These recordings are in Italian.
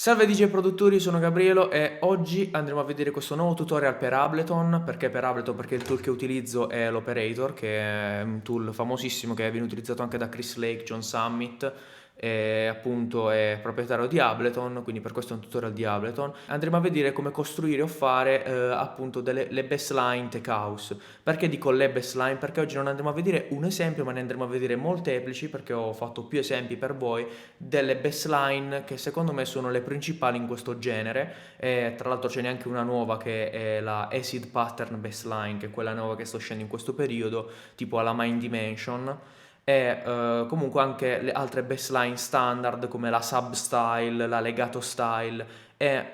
Salve DJ produttori, sono Gabriele e oggi andremo a vedere questo nuovo tutorial per Ableton. Perché per Ableton? Perché il tool che utilizzo è l'Operator, che è un tool famosissimo che viene utilizzato anche da Chris Lake, John Summit, e appunto è proprietario di Ableton, quindi per questo è un tutorial di Ableton. Andremo a vedere come costruire o fare appunto le bassline tech house. Perché dico le bassline? Perché oggi non andremo a vedere un esempio, ma ne andremo a vedere molteplici, perché ho fatto più esempi per voi delle bassline che secondo me sono le principali in questo genere. E tra l'altro ce n'è anche una nuova che è la Acid Pattern Bassline, che è quella nuova che sto uscendo in questo periodo, tipo alla Mind Dimension. E comunque anche le altre bassline standard come la Sub Style, la Legato Style. E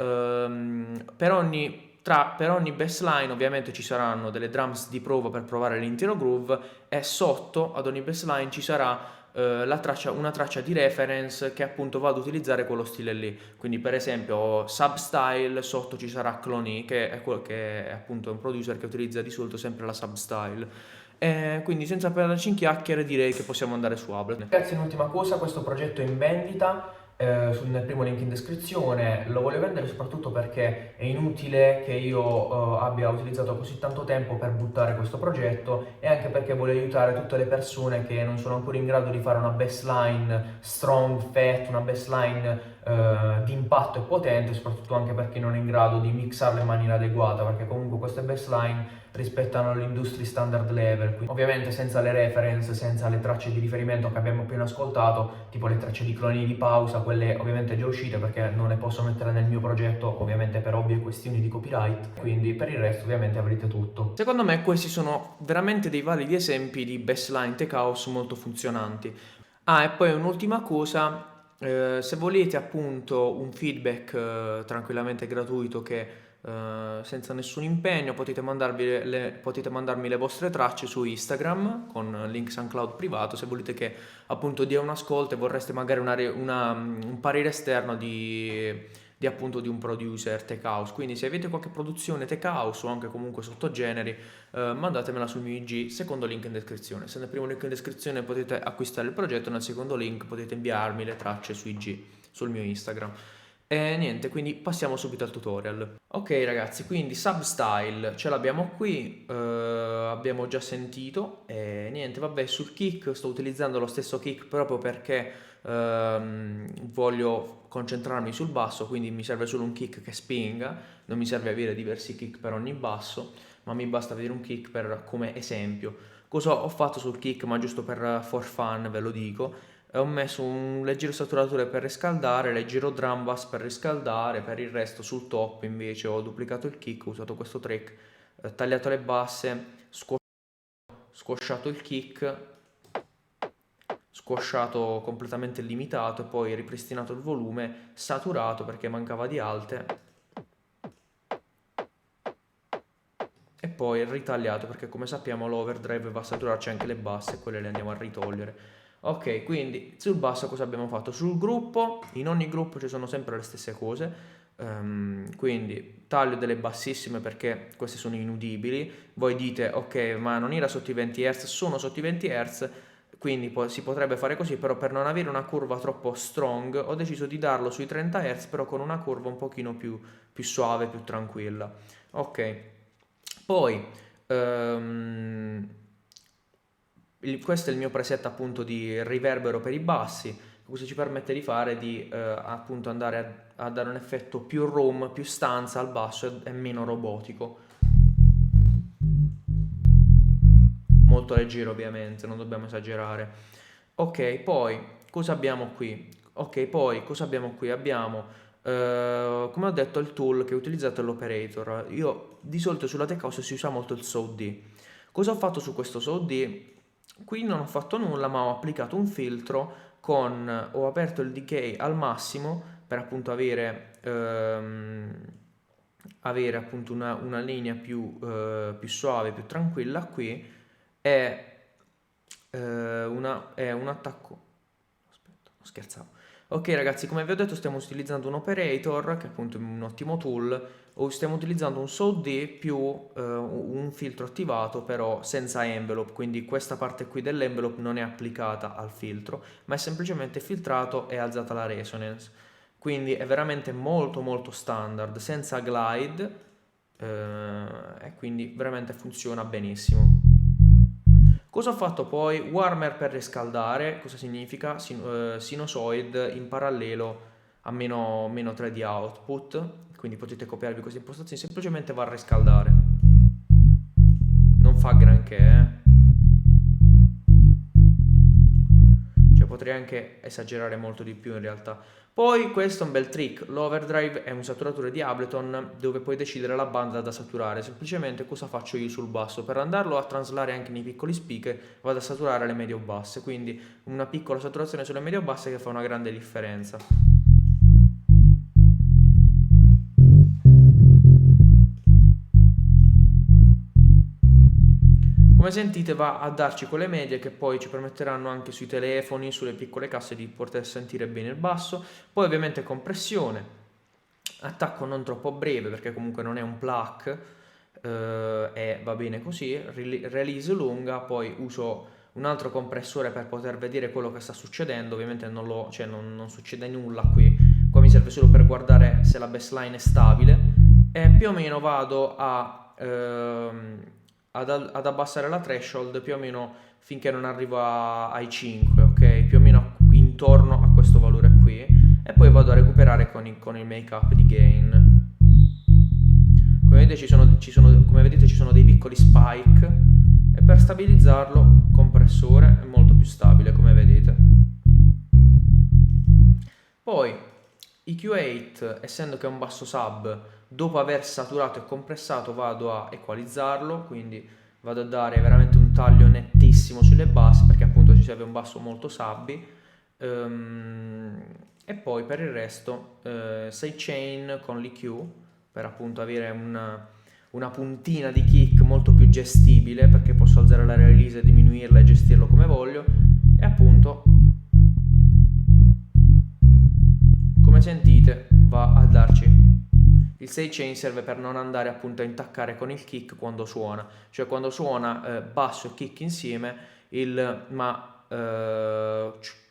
per ogni bassline ovviamente ci saranno delle drums di prova per provare l'intero groove, e sotto ad ogni bassline ci sarà una traccia di reference che appunto vado ad utilizzare quello stile lì. Quindi per esempio Substyle, sotto ci sarà Cloney, che è, che è appunto un producer che utilizza di solito sempre la Substyle. E quindi senza perderci in chiacchiere direi che possiamo andare su Ableton. Ragazzi, un'ultima cosa, questo progetto è in vendita. Nel primo link in descrizione lo voglio vendere soprattutto perché è inutile che io abbia utilizzato così tanto tempo per buttare questo progetto, e anche perché voglio aiutare tutte le persone che non sono ancora in grado di fare una bassline strong, fat, una bassline di impatto e potente, soprattutto anche per chi non è in grado di mixarle in maniera adeguata, perché comunque queste bassline rispettano l'industry standard level, quindi ovviamente senza le reference, senza le tracce di riferimento che abbiamo appena ascoltato, tipo le tracce di cloni di pausa, quelle ovviamente già uscite perché non le posso mettere nel mio progetto, ovviamente per ovvie questioni di copyright, quindi per il resto ovviamente avrete tutto. Secondo me questi sono veramente dei validi esempi di bassline tech house molto funzionanti. Ah, e poi un'ultima cosa, se volete appunto un feedback tranquillamente gratuito che senza nessun impegno potete mandarmi le vostre tracce su Instagram con link SoundCloud privato, se volete che appunto dia un ascolto e vorreste magari un parere esterno appunto di un producer tech house. Quindi se avete qualche produzione tech house o anche comunque sottogeneri, mandatemela sul mio IG, secondo link in descrizione. Se nel primo link in descrizione potete acquistare il progetto, nel secondo link potete inviarmi le tracce su IG, sul mio Instagram. E niente, quindi passiamo subito al tutorial. Ok ragazzi, quindi Substyle ce l'abbiamo qui, abbiamo già sentito, e niente, vabbè, sul kick sto utilizzando lo stesso kick proprio perché voglio concentrarmi sul basso, quindi mi serve solo un kick che spinga, non mi serve avere diversi kick per ogni basso, ma mi basta avere un kick come esempio. Cosa ho fatto sul kick, ma giusto per for fun ve lo dico, ho messo un leggero saturatore per riscaldare, leggero drum bass per riscaldare, per il resto sul top invece ho duplicato il kick, ho usato questo trick, tagliato le basse, squasciato il kick, squasciato completamente limitato e poi ripristinato il volume, saturato perché mancava di alte e poi ritagliato perché come sappiamo l'overdrive va a saturarci anche le basse e quelle le andiamo a ritogliere. Ok, quindi sul basso cosa abbiamo fatto? Sul gruppo, in ogni gruppo ci sono sempre le stesse cose, quindi taglio delle bassissime perché queste sono inudibili. Voi dite ok, ma non era sotto i 20 Hz? Sono sotto i 20 Hz, quindi si potrebbe fare così, però per non avere una curva troppo strong ho deciso di darlo sui 30 Hz, però con una curva un pochino più suave, più tranquilla. Ok, poi ehm, questo è il mio preset appunto di riverbero per i bassi. Questo ci permette di fare di appunto andare a dare un effetto più room, più stanza al basso e meno robotico. Molto leggero ovviamente, non dobbiamo esagerare. Ok, poi cosa abbiamo qui? Ok, poi cosa abbiamo qui? Abbiamo, come ho detto, il tool che ho utilizzato è l'operator. Io di solito sulla tech house si usa molto il SOD. Cosa ho fatto su questo SOD? Qui non ho fatto nulla, ma ho applicato un filtro ho aperto il decay al massimo per appunto avere appunto una linea più suave, più tranquilla qui, è, è un attacco. Aspetta, non scherzavo. Ok ragazzi, come vi ho detto stiamo utilizzando un operator, che appunto è un ottimo tool, o stiamo utilizzando un SOD più un filtro attivato però senza envelope, quindi questa parte qui dell'envelope non è applicata al filtro, ma è semplicemente filtrato e alzata la resonance. quindi è veramente molto molto standard, senza glide, e quindi veramente funziona benissimo. Cosa ho fatto poi? Warmer per riscaldare, cosa significa? Sinusoid in parallelo a meno 3 di output, quindi potete copiarvi queste impostazioni, semplicemente va a riscaldare. Non fa granché, Cioè potrei anche esagerare molto di più in realtà. Poi questo è un bel trick, l'overdrive è un saturatore di Ableton dove puoi decidere la banda da saturare. Semplicemente cosa faccio io sul basso? Per andarlo a traslare anche nei piccoli speaker vado a saturare le medio basse, quindi una piccola saturazione sulle medio basse che fa una grande differenza. Come sentite va a darci quelle medie che poi ci permetteranno anche sui telefoni, sulle piccole casse di poter sentire bene il basso. Poi ovviamente compressione, attacco non troppo breve perché comunque non è un pluck, e va bene così, release lunga, poi uso un altro compressore per poter vedere quello che sta succedendo, ovviamente non succede nulla qui, qua mi serve solo per guardare se la bassline è stabile e più o meno vado ad abbassare la threshold più o meno finché non arrivo ai 5, ok? Più o meno intorno a questo valore qui e poi vado a recuperare con il make up di gain. Come vedete ci sono dei piccoli spike e per stabilizzarlo il compressore è molto più stabile, come vedete. Poi EQ8, essendo che è un basso sub, dopo aver saturato e compressato vado a equalizzarlo, quindi vado a dare veramente un taglio nettissimo sulle basse perché appunto ci serve un basso molto subby. E poi per il resto sidechain con l'EQ per appunto avere una puntina di kick molto più gestibile perché posso alzare la release e diminuirla e gestirlo come voglio e appunto come sentite va a darci il sidechain serve per non andare appunto a intaccare con il kick quando suona, cioè quando suona basso e kick insieme,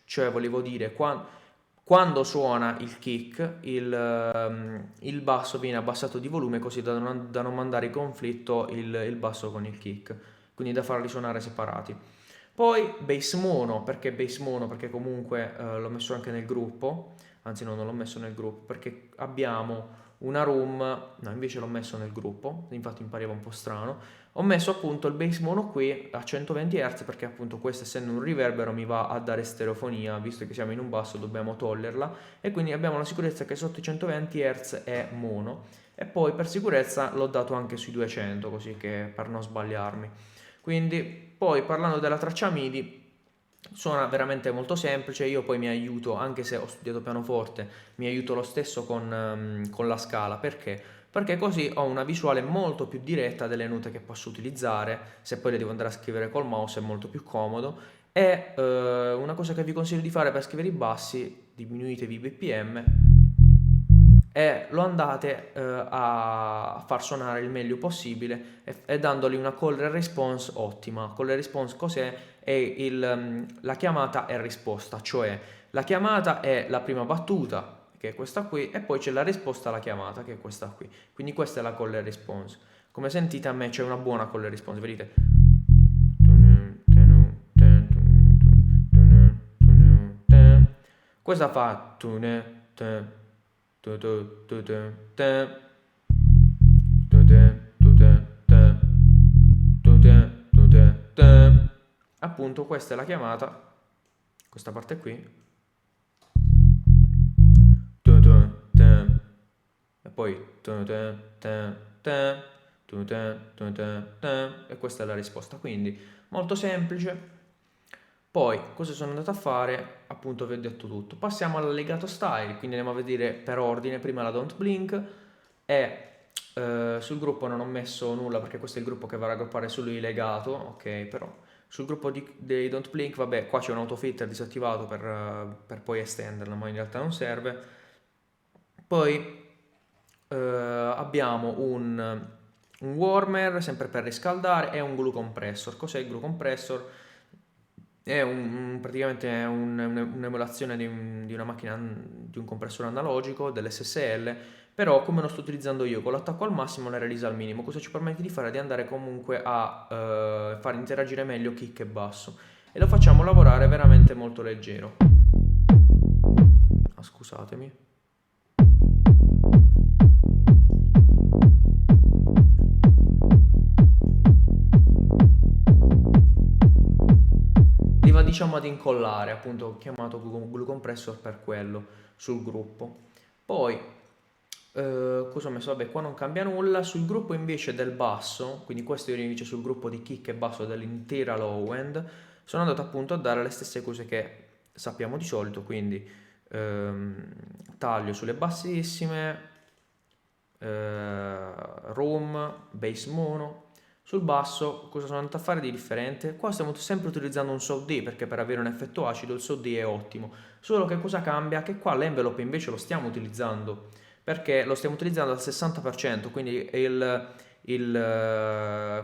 cioè volevo dire quando suona il kick il basso viene abbassato di volume così da non mandare in conflitto il basso con il kick, quindi da farli suonare separati. Poi bass mono, perché bass mono? Perché comunque l'ho messo anche nel gruppo, anzi no, non l'ho messo nel gruppo, perché abbiamo una room, no invece l'ho messo nel gruppo, infatti mi pareva un po' strano, ho messo appunto il bass mono qui a 120 Hz perché appunto questo essendo un riverbero mi va a dare stereofonia, visto che siamo in un basso dobbiamo toglierla e quindi abbiamo la sicurezza che sotto i 120 Hz è mono e poi per sicurezza l'ho dato anche sui 200 così che per non sbagliarmi. Quindi poi parlando della traccia MIDI suona veramente molto semplice, io poi mi aiuto, anche se ho studiato pianoforte, mi aiuto lo stesso con la scala, perché? Perché così ho una visuale molto più diretta delle note che posso utilizzare, se poi le devo andare a scrivere col mouse è molto più comodo, e una cosa che vi consiglio di fare per scrivere i bassi, diminuitevi i BPM, e lo andate a far suonare il meglio possibile e dandogli una call and response ottima. Call and response cos'è? La chiamata e risposta, cioè la chiamata è la prima battuta, che è questa qui, e poi c'è la risposta alla chiamata, che è questa qui. Quindi questa è la call and response. Come sentite a me c'è una buona call and response, vedete? Questa fa appunto questa è la chiamata, questa parte qui, e poi e questa è la risposta, quindi molto semplice. Poi cosa sono andato a fare? Appunto vi ho detto tutto. Passiamo all'allegato style, quindi andiamo a vedere per ordine prima la Don't Blink e sul gruppo non ho messo nulla perché questo è il gruppo che va a raggruppare solo il legato, ok, però sul gruppo dei Don't Blink, vabbè, qua c'è un autofilter disattivato per poi estenderla, ma in realtà non serve. Poi abbiamo un warmer sempre per riscaldare e un glue compressor. Cos'è il glue compressor? È praticamente è un'emulazione di una macchina, di un compressore analogico, dell'SSL, però come lo sto utilizzando io, con l'attacco al massimo la realizza al minimo, cosa ci permette di fare? Di andare comunque a far interagire meglio kick e basso, e lo facciamo lavorare veramente molto leggero. Scusatemi. Li va diciamo ad incollare, appunto ho chiamato glue compressor per quello, sul gruppo. Poi cosa ho messo? Vabbè, qua non cambia nulla. Sul gruppo invece del basso, quindi questo io invece sul gruppo di kick e basso dell'intera low end, sono andato appunto a dare le stesse cose che sappiamo di solito, quindi taglio sulle bassissime, room, bass mono. Sul basso cosa sono andato a fare di differente? Qua stiamo sempre utilizzando un Saw D, perché per avere un effetto acido il Saw D è ottimo, solo che cosa cambia? Che qua l'envelope invece lo stiamo utilizzando, perché lo stiamo utilizzando al 60%, quindi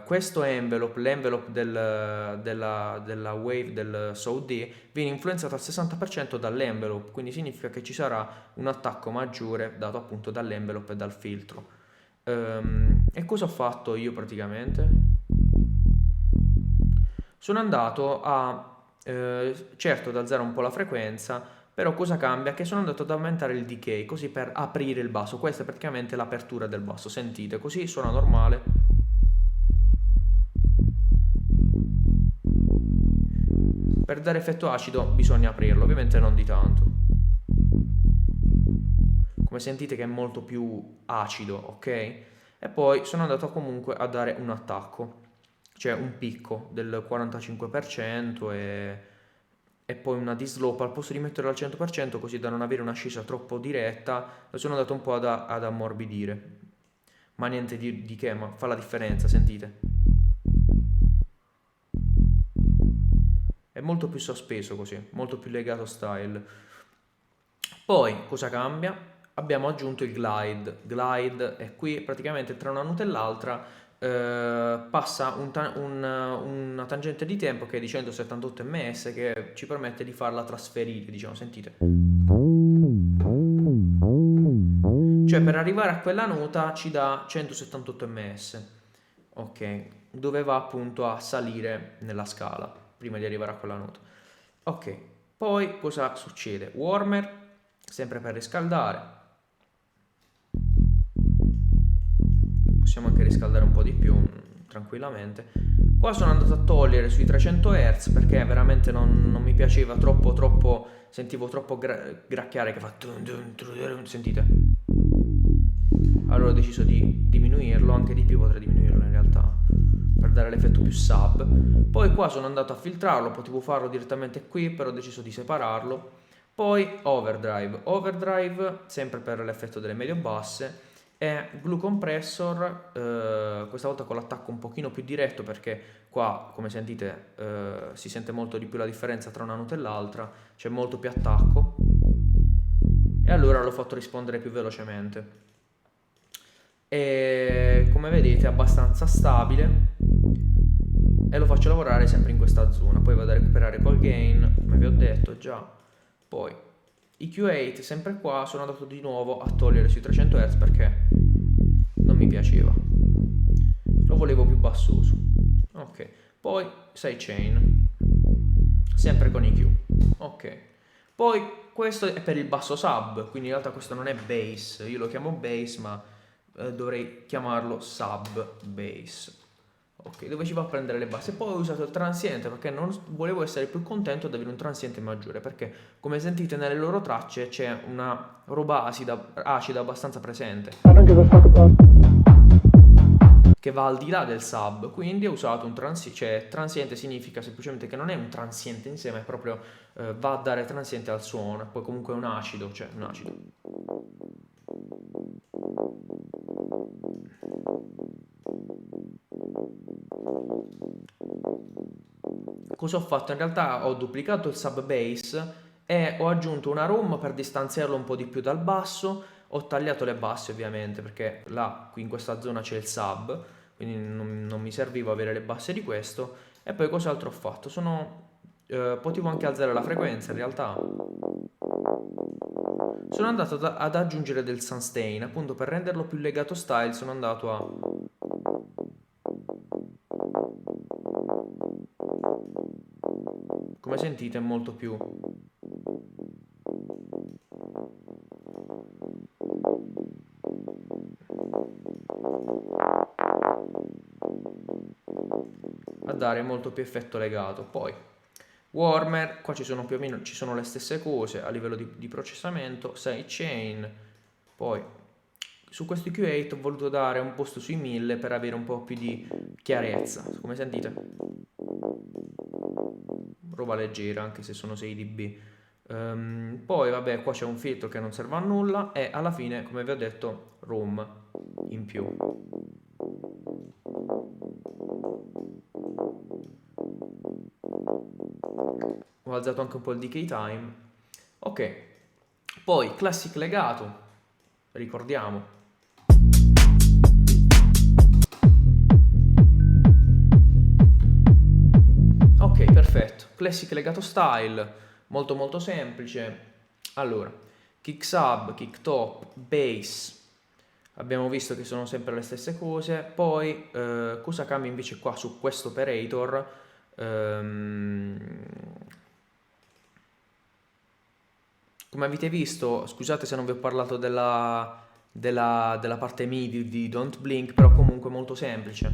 questo envelope, l'envelope della wave del Saw D, viene influenzato al 60% dall'envelope, quindi significa che ci sarà un attacco maggiore dato appunto dall'envelope e dal filtro. E cosa ho fatto io praticamente? Sono andato a, certo, ad alzare un po' la frequenza, però cosa cambia? Che sono andato ad aumentare il decay, così per aprire il basso. Questa è praticamente l'apertura del basso, sentite, così suona normale. Per dare effetto acido bisogna aprirlo, ovviamente non di tanto. Come sentite che è molto più acido, ok? E poi sono andato comunque a dare un attacco, cioè un picco del 45% e poi una D-slope al posto di metterlo al 100% così da non avere un'ascesa troppo diretta, lo sono andato un po' ad ammorbidire. Ma niente di che, ma fa la differenza, sentite? È molto più sospeso così, molto più legato style. Poi cosa cambia? Abbiamo aggiunto il glide. Glide è qui praticamente tra una nota e l'altra, passa una tangente di tempo che è di 178 ms che ci permette di farla trasferire, diciamo, sentite. Cioè per arrivare a quella nota ci dà 178 ms, ok, dove va appunto a salire nella scala prima di arrivare a quella nota. Ok, poi cosa succede? Warmer, sempre per riscaldare. Possiamo anche riscaldare un po' di più tranquillamente. Qua sono andato a togliere sui 300 Hz perché veramente non mi piaceva troppo, sentivo troppo gracchiare che fa sentite? Allora ho deciso di diminuirlo, anche di più potrei diminuirlo in realtà per dare l'effetto più sub. Poi qua sono andato a filtrarlo, potevo farlo direttamente qui, però ho deciso di separarlo. Poi overdrive sempre per l'effetto delle medio basse, e glue compressor, questa volta con l'attacco un pochino più diretto perché qua come sentite si sente molto di più la differenza tra una nota e l'altra, c'è molto più attacco e allora l'ho fatto rispondere più velocemente. E come vedete è abbastanza stabile e lo faccio lavorare sempre in questa zona. Poi vado a recuperare col gain, come vi ho detto già. Poi EQ8 sempre qua, sono andato di nuovo a togliere sui 300 Hz perché non mi piaceva, lo volevo più bassoso. Ok, poi sidechain sempre con EQ. Ok, poi questo è per il basso sub, quindi in realtà questo non è bass, io lo chiamo bass ma dovrei chiamarlo sub bass. Ok, dove ci va a prendere le basse. Poi ho usato il transiente perché non volevo essere più contento di avere un transiente maggiore, perché come sentite nelle loro tracce c'è una roba acida abbastanza presente che va al di là del sub, quindi ho usato un transiente, cioè transiente significa semplicemente che non è un transiente insieme, è proprio va a dare transiente al suono, poi comunque è un acido, cioè un acido. Cosa ho fatto? In realtà ho duplicato il sub bass e ho aggiunto una room per distanziarlo un po' di più dal basso. Ho tagliato le basse ovviamente perché là, qui in questa zona c'è il sub, quindi non mi serviva avere le basse di questo. E poi cos'altro ho fatto? Potevo anche alzare la frequenza in realtà. Sono andato ad aggiungere del sustain, appunto per renderlo più legato style sono andato a... Come sentite è molto più... a dare molto più effetto legato. Poi warmer, qua ci sono più o meno ci sono le stesse cose a livello di processamento, sidechain. Poi su questi Q8 ho voluto dare un posto sui 1000 per avere un po' più di chiarezza, come sentite roba leggera anche se sono 6 dB. Poi vabbè, qua c'è un filtro che non serve a nulla e alla fine, come vi ho detto, room in più. Ho alzato anche un po' il decay time. Ok, poi classic legato, ricordiamo. Ok, perfetto. Classic legato style, molto molto semplice. Allora, kick sub, kick top, bass. Abbiamo visto che sono sempre le stesse cose. Poi cosa cambia invece qua su questo operator? Come avete visto, scusate se non vi ho parlato della parte MIDI di Don't Blink, però comunque molto semplice.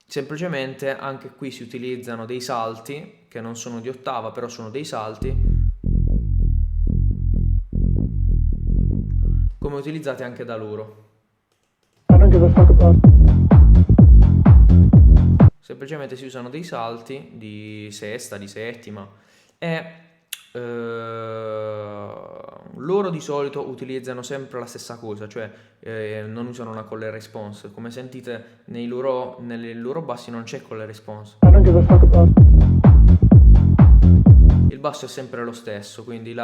Semplicemente anche qui si utilizzano dei salti, che non sono di ottava, però sono dei salti, come utilizzati anche da loro. Semplicemente si usano dei salti di sesta, di settima e loro di solito utilizzano sempre la stessa cosa, cioè non usano una call and response. Come sentite nei loro bassi non c'è call and response. Il basso è sempre lo stesso, quindi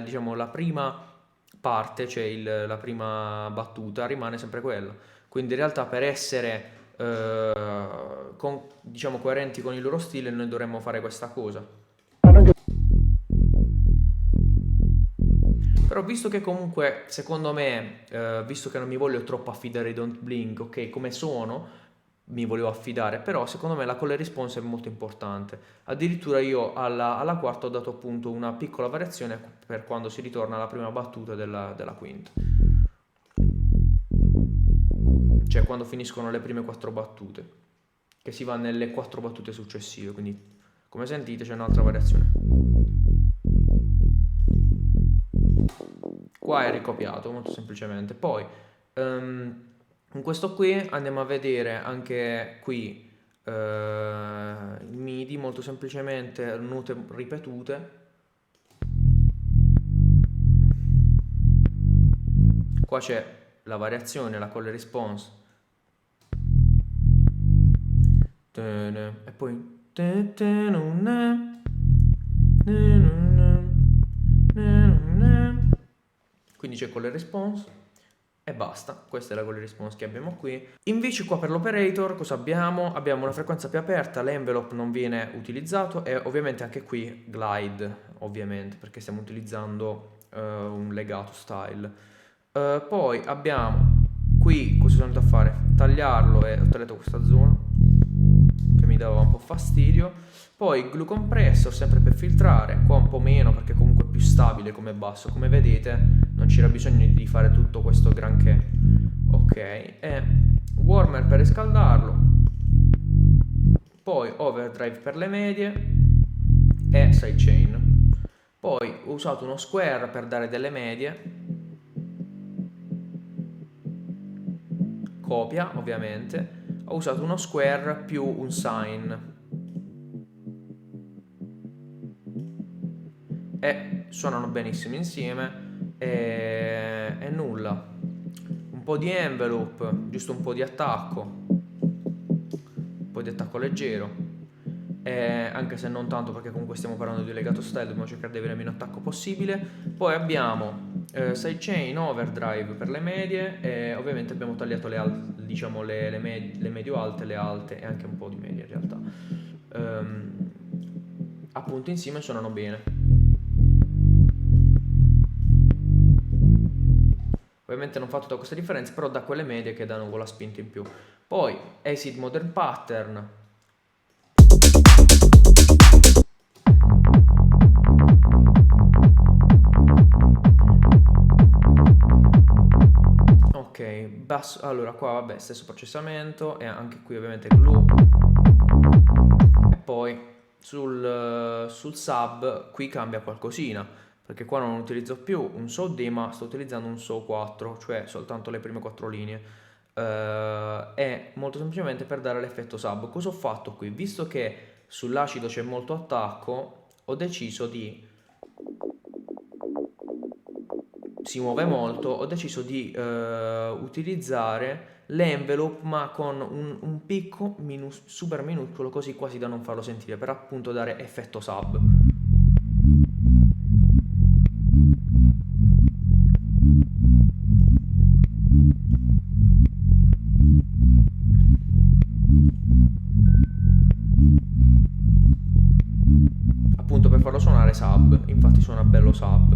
diciamo, la prima parte, cioè la prima battuta rimane sempre quella. Quindi in realtà per essere diciamo coerenti con il loro stile noi dovremmo fare questa cosa. Però visto che comunque secondo me visto che non mi voglio troppo affidare ai Don't Blink, ok, come sono mi volevo affidare, però secondo me la call and response è molto importante. Addirittura io alla quarta ho dato appunto una piccola variazione per quando si ritorna alla prima battuta della quinta, cioè quando finiscono le prime 4 battute, che si va nelle 4 battute successive, quindi come sentite c'è un'altra variazione. Qua è ricopiato molto semplicemente. Poi in questo qui andiamo a vedere anche qui il MIDI, molto semplicemente note ripetute. Qua c'è la variazione, la call response. E poi quindi c'è call response e basta. Questa è la call response che abbiamo qui. Invece qua per l'operator cosa abbiamo? Abbiamo una frequenza più aperta, l'envelope non viene utilizzato e ovviamente anche qui glide, ovviamente, perché stiamo utilizzando un legato style. Poi abbiamo qui, cosa sono andato a fare? Tagliarlo e ho tagliato questa zona che mi dava un po' fastidio. Poi glue compressor sempre per filtrare, qua un po' meno perché comunque è più stabile come basso, come vedete non c'era bisogno di fare tutto questo granché. Ok, e warmer per riscaldarlo, poi overdrive per le medie e sidechain. Poi ho usato uno square per dare delle medie, copia ovviamente, ho usato uno square più un sine e suonano benissimo insieme e nulla. Un po' di envelope, giusto un po' di attacco leggero, anche se non tanto perché comunque stiamo parlando di legato style, dobbiamo cercare di avere meno attacco possibile. Poi abbiamo sidechain, overdrive per le medie e ovviamente abbiamo tagliato diciamo le medio alte, le alte e anche un po' di medie in realtà. appunto insieme suonano bene. Ovviamente non fa tutta questa differenza, però da quelle medie che danno quella spinta in più. Poi Acid Modern Pattern. Ok, basso, allora qua vabbè stesso processamento e anche qui ovviamente glue. E poi sul sub qui cambia qualcosina, perché qua non utilizzo più un Saw D ma sto utilizzando un Saw 4, cioè soltanto le prime 4 linee. È molto semplicemente per dare l'effetto sub. Cosa ho fatto qui? Visto che sull'acido c'è molto attacco, ho deciso di si muove molto, ho deciso di utilizzare l'envelope ma con un picco super minuscolo, così quasi da non farlo sentire, per appunto dare effetto sub. Appunto per farlo suonare sub, infatti suona bello sub.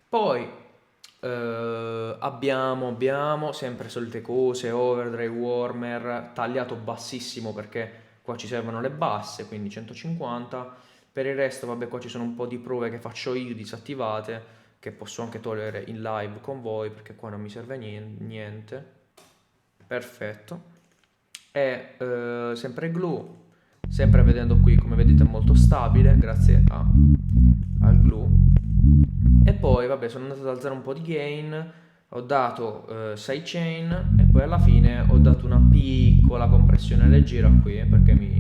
Poi abbiamo sempre solite cose, overdrive, warmer, tagliato bassissimo perché qua ci servono le basse, quindi 150. Per il resto, vabbè, qua ci sono un po' di prove che faccio io disattivate, che posso anche togliere in live con voi perché qua non mi serve niente. Perfetto. E sempre glue, sempre vedendo qui come vedete è molto stabile grazie al glue. E poi vabbè sono andato ad alzare un po' di gain, ho dato sidechain e poi alla fine ho dato una piccola compressione leggera qui perché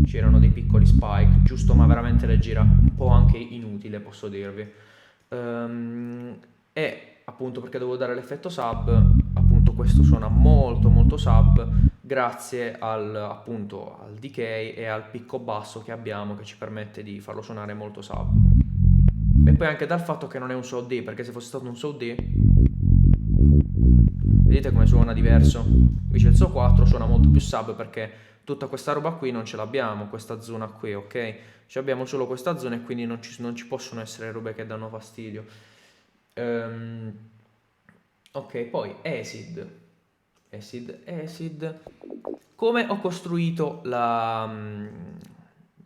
c'erano dei piccoli spike, giusto ma veramente leggera, un po' anche inutile posso dirvi. E appunto perché devo dare l'effetto sub, appunto questo suona molto sub grazie appunto al decay e al picco basso che abbiamo che ci permette di farlo suonare molto sub. E poi anche dal fatto che non è un Saw D, perché se fosse stato un Saw D, vedete come suona diverso? Invece il Saw 4 suona molto più sub perché tutta questa roba qui non ce l'abbiamo, questa zona qui, ok? Ci abbiamo solo questa zona e quindi non ci possono essere robe che danno fastidio. Ok, poi Acid. Come ho costruito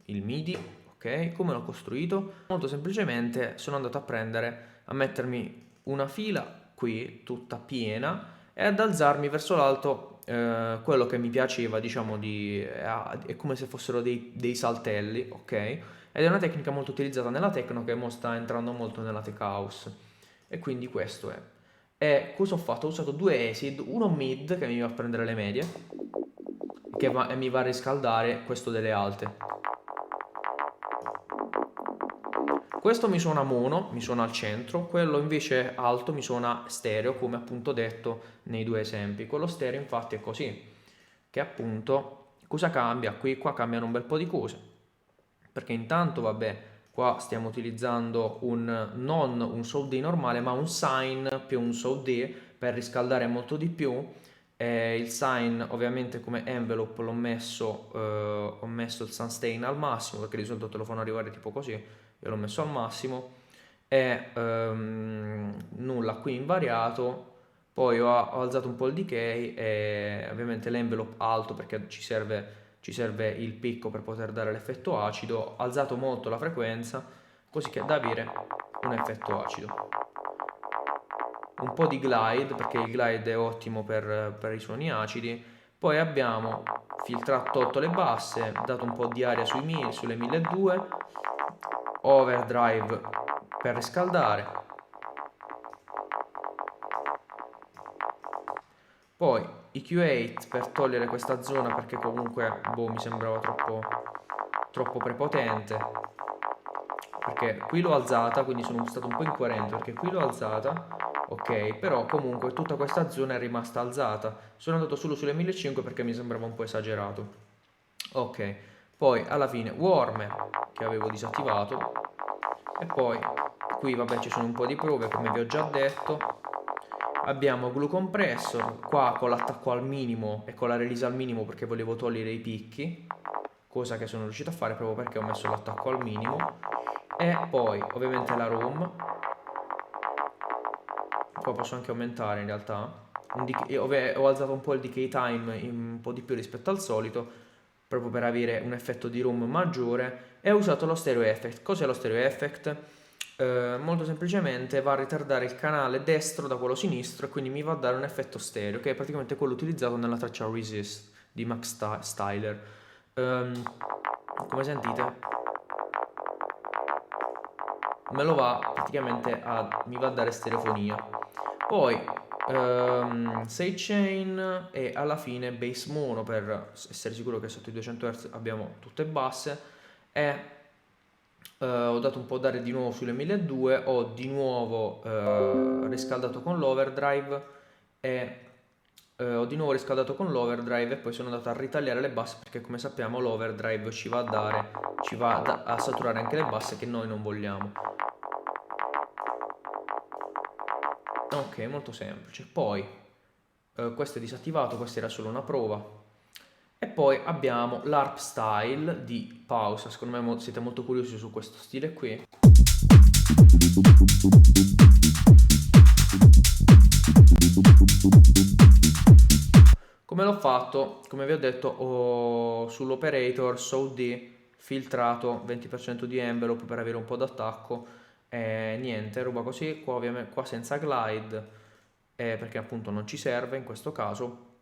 il MIDI, ok? Come l'ho costruito? Molto semplicemente sono andato a mettermi una fila qui tutta piena e ad alzarmi verso l'alto quello che mi piaceva, diciamo, è come se fossero dei saltelli, ok? Ed è una tecnica molto utilizzata nella techno che mo sta entrando molto nella tech house. E quindi questo è. E cosa ho fatto? Ho usato due acid, uno mid che mi va a prendere le medie e mi va a riscaldare questo delle alte. Questo mi suona mono, mi suona al centro, quello invece alto mi suona stereo, come appunto detto nei due esempi. Quello stereo infatti è così, che appunto cosa cambia? Qua cambiano un bel po' di cose, perché intanto vabbè, qua stiamo utilizzando non un Saw D normale, ma un sine più un Saw D per riscaldare molto di più. Il sine ovviamente come envelope ho messo il sustain al massimo, perché di solito te lo fanno arrivare tipo così, io l'ho messo al massimo. E nulla qui invariato. Poi ho alzato un po' il decay e ovviamente l'envelope alto perché ci serve il picco per poter dare l'effetto acido. Ho alzato molto la frequenza così che da avere un effetto acido. Un po' di glide perché il glide è ottimo per i suoni acidi. Poi abbiamo tolto le basse, dato un po' di aria sulle 1200, overdrive per riscaldare. Poi EQ8 per togliere questa zona perché comunque mi sembrava troppo prepotente. Perché qui l'ho alzata, quindi sono stato un po' incoerente perché qui l'ho alzata, ok, però comunque tutta questa zona è rimasta alzata. Sono andato solo sulle 1500 perché mi sembrava un po' esagerato. Ok, poi alla fine warmer che avevo disattivato. E poi qui vabbè ci sono un po' di prove come vi ho già detto. Abbiamo Glue Compressor qua con l'attacco al minimo e con la release al minimo perché volevo togliere i picchi, cosa che sono riuscito a fare proprio perché ho messo l'attacco al minimo. E poi ovviamente la ROM, qua posso anche aumentare in realtà. Ho alzato un po' il decay time un po' di più rispetto al solito, proprio per avere un effetto di ROM maggiore, e ho usato lo stereo effect. Cos'è lo stereo effect? Molto semplicemente va a ritardare il canale destro da quello sinistro e quindi mi va a dare un effetto stereo, che è praticamente quello utilizzato nella traccia Resist di Max Styler. Come sentite, me lo va praticamente mi va a dare stereofonia. Poi sidechain e alla fine bass mono per essere sicuro che sotto i 200 Hz abbiamo tutte basse. E ho dato un po' d'aria di nuovo sulle 1200, ho di nuovo riscaldato con l'overdrive e e poi sono andato a ritagliare le basse perché come sappiamo l'overdrive ci va a saturare anche le basse che noi non vogliamo. Ok, molto semplice. Poi questo è disattivato, questa era solo una prova. E poi abbiamo l'harp style di pausa. Secondo me siete molto curiosi su questo stile qui. Come l'ho fatto? Come vi ho detto, ho sull'operator SOD filtrato 20% di envelope per avere un po' d'attacco. Niente, roba così. Qua ovviamente qua senza glide, perché appunto non ci serve in questo caso.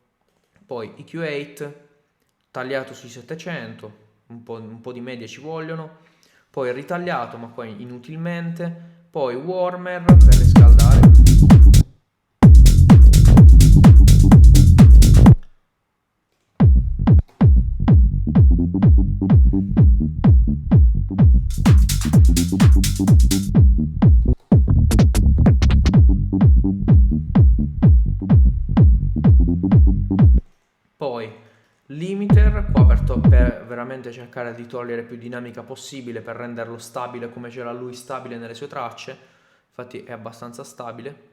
Poi EQ8 tagliato sui 700, un po' di media ci vogliono. Poi ritagliato, ma poi inutilmente. Poi warmer per riscaldare. Poi limiter qua per veramente cercare di togliere più dinamica possibile per renderlo stabile come c'era lui stabile nelle sue tracce. Infatti è abbastanza stabile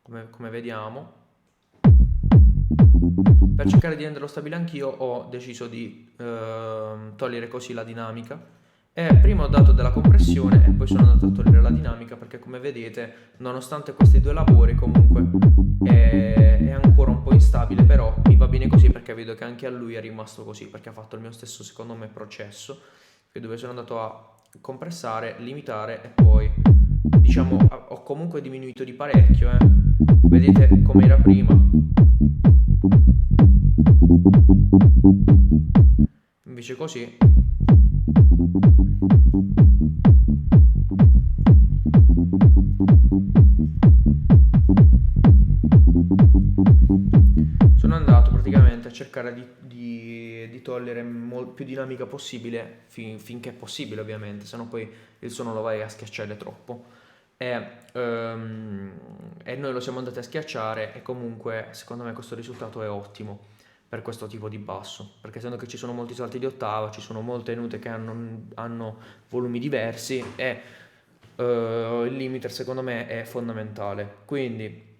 come vediamo. Per cercare di renderlo stabile anch'io ho deciso di togliere così la dinamica. E prima ho dato della compressione e poi sono andato a togliere la dinamica perché come vedete nonostante questi due lavori comunque è ancora un po' instabile, però mi va bene così perché vedo che anche a lui è rimasto così perché ha fatto il mio stesso secondo me processo dove sono andato a compressare, limitare e poi diciamo ho comunque diminuito di parecchio, vedete come era prima. Invece così sono andato praticamente a cercare di togliere più dinamica possibile finché è possibile ovviamente, se no poi il suono lo vai a schiacciare troppo e noi lo siamo andati a schiacciare e comunque secondo me questo risultato è ottimo per questo tipo di basso, perché essendo che ci sono molti salti di ottava, ci sono molte note che hanno volumi diversi e il limiter secondo me è fondamentale. Quindi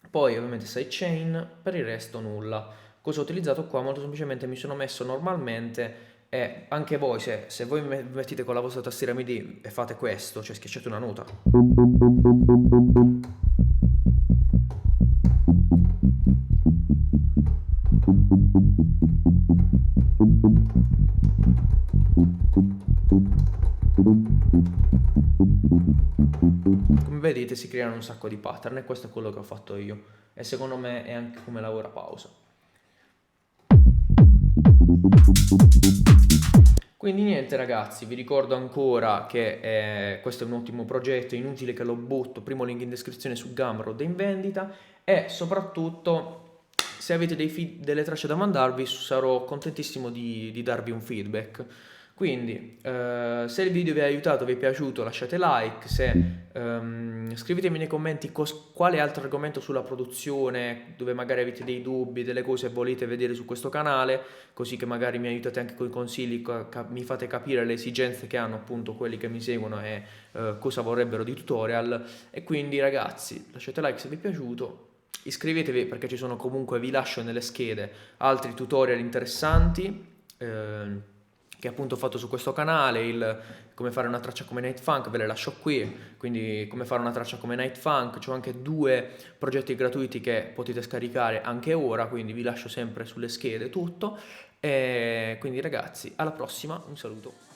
poi ovviamente sidechain, per il resto nulla. Cosa ho utilizzato qua? Molto semplicemente mi sono messo normalmente e anche voi se voi mettete con la vostra tastiera MIDI e fate questo, cioè schiacciate una nota, come vedete si creano un sacco di pattern e questo è quello che ho fatto io e secondo me è anche come lavora pausa. Quindi niente ragazzi, vi ricordo ancora che questo è un ottimo progetto, è inutile che lo butto, primo link in descrizione su Gumroad è in vendita e soprattutto se avete delle tracce da mandarvi sarò contentissimo di darvi un feedback. Quindi, se il video vi ha aiutato, vi è piaciuto, lasciate like, scrivetemi nei commenti quale altro argomento sulla produzione, dove magari avete dei dubbi, delle cose volete vedere su questo canale, così che magari mi aiutate anche con i consigli, mi fate capire le esigenze che hanno appunto quelli che mi seguono e cosa vorrebbero di tutorial. E quindi ragazzi, lasciate like se vi è piaciuto. Iscrivetevi perché ci sono comunque, vi lascio nelle schede altri tutorial interessanti che appunto ho fatto su questo canale, come fare una traccia come Night Funk, ve le lascio qui, quindi come fare una traccia come Night Funk, c'ho anche 2 progetti gratuiti che potete scaricare anche ora, quindi vi lascio sempre sulle schede tutto, e quindi ragazzi, alla prossima, un saluto.